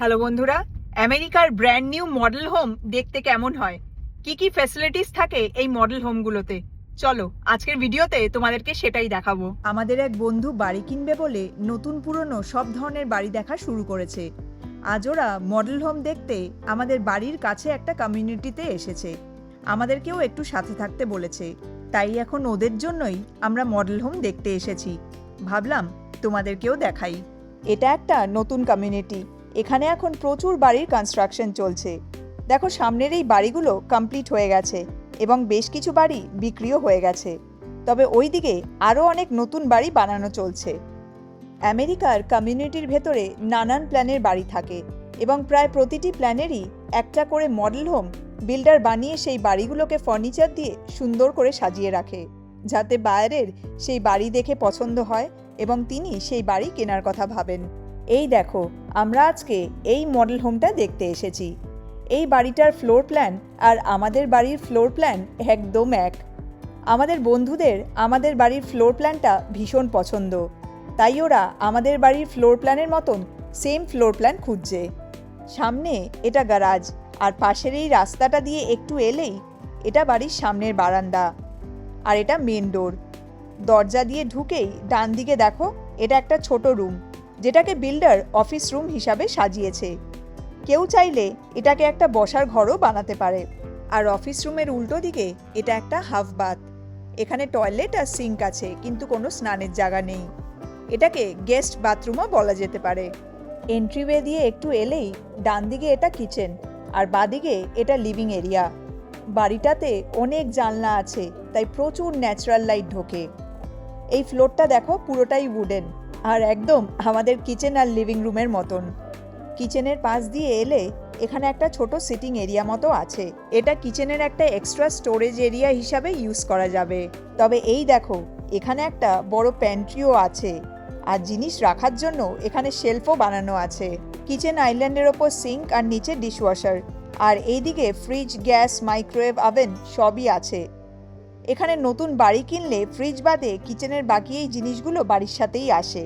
Hello বন্ধুরা, আমেরিকার brand new model home দেখতে কেমন হয়, কি কি ফ্যাসিলিটিস থাকে এই মডেল হোমগুলোতে, চলো আজকের ভিডিওতে তোমাদেরকে সেটাই দেখাবো। আমাদের এক বন্ধু বাড়ি কিনবে বলে নতুন পুরনো সব ধরনের বাড়ি দেখা শুরু করেছে। আজ ওরা মডেল হোম দেখতে আমাদের বাড়ির কাছে একটা কমিউনিটিতে এসেছে। আমাদেরকেও একটু সাথে থাকতে বলেছে, তাই এখন ওদের জন্যই আমরা মডেল হোম দেখতে এসেছি। ভাবলাম তোমাদেরকেও দেখাই। এটা একটা নতুন কমিউনিটি। এখানে এখন প্রচুর বাড়ির কনস্ট্রাকশন চলছে। দেখো, সামনের এই বাড়িগুলো কমপ্লিট হয়ে গেছে এবং বেশ কিছু বাড়ি বিক্রিও হয়ে গেছে। তবে ওই দিকে আরও অনেক নতুন বাড়ি বানানো চলছে। আমেরিকার কমিউনিটির ভেতরে নানান প্ল্যানের বাড়ি থাকে এবং প্রায় প্রতিটি প্ল্যানেরই একটা করে মডেল হোম বিল্ডার বানিয়ে সেই বাড়িগুলোকে ফার্নিচার দিয়ে সুন্দর করে সাজিয়ে রাখে, যাতে বায়ারের সেই বাড়ি দেখে পছন্দ হয় এবং তিনি সেই বাড়ি কেনার কথা ভাবেন। এই দেখো, আমরা আজকে এই মডেল হোমটা দেখতে এসেছি। এই বাড়িটার ফ্লোর প্ল্যান আর আমাদের বাড়ির ফ্লোর প্ল্যান একদম এক। আমাদের বন্ধুদের আমাদের বাড়ির ফ্লোর প্ল্যানটা ভীষণ পছন্দ, তাই ওরা আমাদের বাড়ির ফ্লোর প্ল্যানের মতন সেম ফ্লোর প্ল্যান খুঁজছে। সামনে এটা গ্যারাজ, আর পাশের এই রাস্তাটা দিয়ে একটু এলেই এটা বাড়ির সামনের বারান্দা, আর এটা মেন ডোর। দরজা দিয়ে ঢুকেই ডান দিকে দেখো, এটা একটা ছোট রুম, যেটাকে বিল্ডার অফিস রুম হিসাবে সাজিয়েছে। কেউ চাইলে এটাকে একটা বসার ঘরও বানাতে পারে। আর অফিস রুমের উল্টো দিকে এটা একটা হাফ বাথ। এখানে টয়লেট আর সিঙ্ক আছে, কিন্তু কোনো স্নানের জায়গা নেই। এটাকে গেস্ট বাথরুমও বলা যেতে পারে। এন্ট্রিওয়ে দিয়ে একটু এলেই ডান দিকে এটা কিচেন, আর বাদিকে এটা লিভিং এরিয়া। বাড়িটাতে অনেক জানলা আছে, তাই প্রচুর ন্যাচারাল লাইট ঢোকে। এই ফ্লোরটা দেখো, পুরোটাই উডেন, আর একদম আমাদের কিচেন আর লিভিং রুমের মতন। কিচেনের পাশ দিয়ে এলে এখানে একটা ছোট সিটিং এরিয়া মতো আছে। এটা কিচেনের একটা এক্সট্রা স্টোরেজ এরিয়া হিসাবে ইউজ করা যাবে। তবে এই দেখো, এখানে একটা বড় প্যান্ট্রিও আছে, আর জিনিস রাখার জন্য এখানে শেলফও বানানো আছে। কিচেন আইল্যান্ডের ওপর সিঙ্ক আর নিচে ডিশওয়াশার, আর এইদিকে ফ্রিজ, গ্যাস, মাইক্রোওয়েভ, ওভেন সবই আছে। এখানে নতুন বাড়ি কিনলে ফ্রিজ বাদে কিচেনের বাকি এই জিনিসগুলো বাড়ির সাথেই আসে।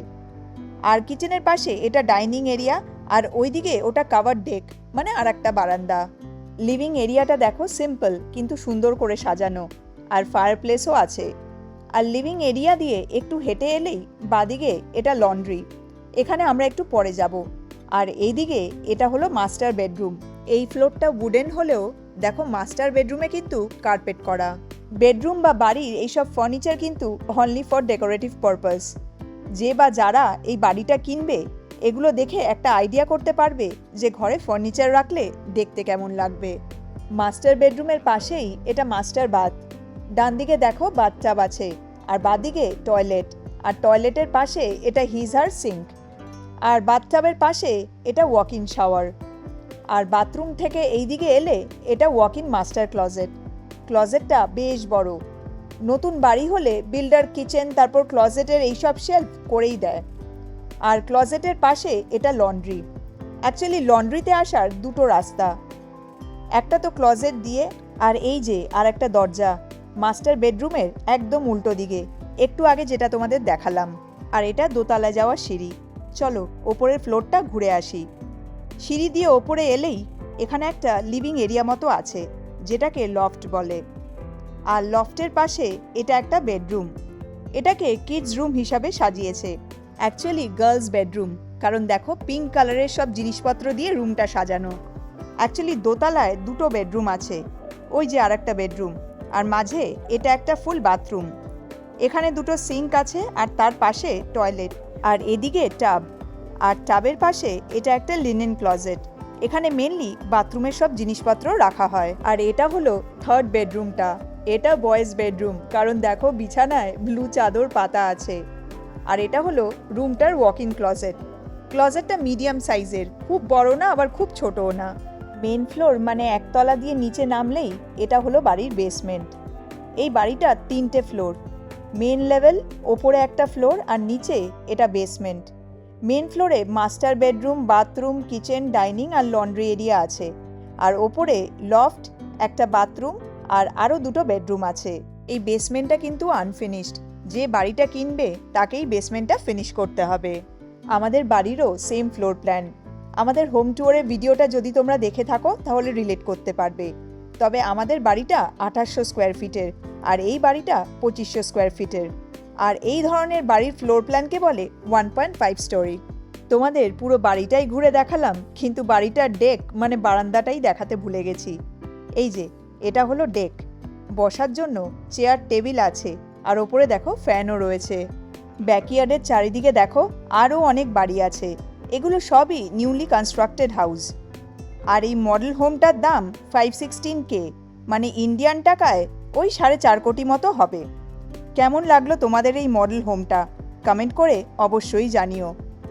আর কিচেনের পাশে এটা ডাইনিং এরিয়া, আর ওইদিকে ওটা কাভার ডেক, মানে আর একটা বারান্দা। লিভিং এরিয়াটা দেখো, সিম্পল কিন্তু সুন্দর করে সাজানো, আর ফায়ারপ্লেসও আছে। আর লিভিং এরিয়া দিয়ে একটু হেঁটে এলেই বাদিকে এটা লন্ড্রি, এখানে আমরা একটু পরে যাব। আর এইদিকে এটা হলো মাস্টার বেডরুম। এই ফ্লোরটা উডেন হলেও দেখো, মাস্টার বেডরুমে কিন্তু কার্পেট করা। বেডরুম বা বাড়ির এইসব ফার্নিচার কিন্তু অনলি ফর ডেকোরেটিভ পারপাস। যে বা যারা এই বাড়িটা কিনবে, এগুলো দেখে একটা আইডিয়া করতে পারবে যে ঘরে ফার্নিচার রাখলে দেখতে কেমন লাগবে। মাস্টার বেডরুমের পাশেই এটা মাস্টার বাথ। ডান দিকে দেখো বাথটাব আছে, আর বাদিকে টয়লেট, আর টয়লেটের পাশে এটা হিজার সিঙ্ক, আর বাথটাবের পাশে এটা ওয়াক ইন শাওয়ার। আর বাথরুম থেকে এই দিকে এলে এটা ওয়াক ইন মাস্টার ক্লজেট। ক্লজেটটা বেশ বড়। নতুন বাড়ি হলে বিল্ডার কিচেন, তারপর ক্লজেটের এইসব শেলফ করেই দেয়। আর ক্লজেটের পাশে এটা লন্ড্রি। অ্যাকচুয়ালি লন্ড্রিতে আসার দুটো রাস্তা, একটা তো ক্লজেট দিয়ে, আর এই যে আর একটা দরজা মাস্টার বেডরুমের একদম উল্টো দিকে, একটু আগে যেটা তোমাদের দেখালাম। আর এটা দোতলায় যাওয়ার সিঁড়ি। চলো ওপরের ফ্লোরটা ঘুরে আসি। সিঁড়ি দিয়ে ওপরে এলেই এখানে একটা লিভিং এরিয়া মতো আছে, যেটাকে লফট বলে। আর লফটের পাশে এটা একটা বেডরুম। এটাকে কিডস রুম হিসাবে সাজিয়েছে, অ্যাকচুয়ালি গার্লস বেডরুম, কারণ দেখো পিঙ্ক কালারের সব জিনিসপত্র দিয়ে রুমটা সাজানো। অ্যাকচুয়ালি দোতলায় দুটো বেডরুম আছে, ওই যে আর একটা বেডরুম, আর মাঝে এটা একটা ফুল বাথরুম। এখানে দুটো সিঙ্ক আছে, আর তার পাশে টয়লেট, আর এদিকে টাব, আর টাবের পাশে এটা একটা লিনেন ক্লজেট। এখানে মেনলি বাথরুমের সব জিনিসপত্র রাখা হয়। আর এটা হলো থার্ড বেডরুমটা। এটা বয়েজ বেডরুম, কারণ দেখো বিছানায় ব্লু চাদর পাতা আছে। আর এটা হলো রুমটার ওয়াক ইন ক্লজেট। ক্লজেটটা মিডিয়াম সাইজের, খুব বড় না আবার খুব ছোটও না। মেন ফ্লোর মানে একতলা দিয়ে নিচে নামলেই এটা হলো বাড়ির বেসমেন্ট। এই বাড়িটা 3টে ফ্লোর, মেন লেভেল, ওপরে একটা ফ্লোর, আর নিচে এটা বেসমেন্ট। মেন ফ্লোরে master bedroom, bathroom, kitchen, dining আর লন্ড্রি এরিয়া আছে। আর ওপরে লফট, একটা বাথরুম, আর আরও দুটো বেডরুম আছে। এই বেসমেন্টটা কিন্তু আনফিনিশড। যে বাড়িটা কিনবে তাকেই বেসমেন্টটা ফিনিশ করতে হবে। আমাদের বাড়িরও সেম ফ্লোর প্ল্যান। আমাদের হোম ট্যুরের ভিডিওটা যদি তোমরা দেখে থাকো তাহলে রিলেট করতে পারবে। তবে আমাদের বাড়িটা 2800 স্কোয়ার ফিটের আর এই বাড়িটা 2500 স্কোয়ার ফিটের। আর এই ধরনের বাড়ির ফ্লোর প্ল্যানকে বলে 1.5 স্টোরি। তোমাদের পুরো বাড়িটাই ঘুরে দেখালাম, কিন্তু বাড়িটার ডেক মানে বারান্দাটাই দেখাতে ভুলে গেছি। এই যে এটা হলো ডেক, বসার জন্য চেয়ার টেবিল আছে আর ওপরে দেখো ফ্যানও রয়েছে। ব্যাকইয়ার্ডের চারিদিকে দেখো আরও অনেক বাড়ি আছে, এগুলো সবই নিউলি কনস্ট্রাক্টেড হাউস। আর এই মডেল হোমটার দাম 516K, মানে ইন্ডিয়ান টাকায় ওই 4.5 কোটি মতো হবে। কেমন লাগলো তোমাদের এই মডেল হোমটা কমেন্ট করে অবশ্যই জানিও।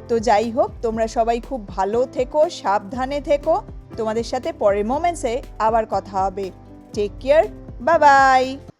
তো যাই হোক, তোমরা সবাই খুব ভালো থেকো, সাবধানে থেকো। তোমাদের সাথে পরের মোমেন্টসে আবার কথা হবে। Take care, bye by.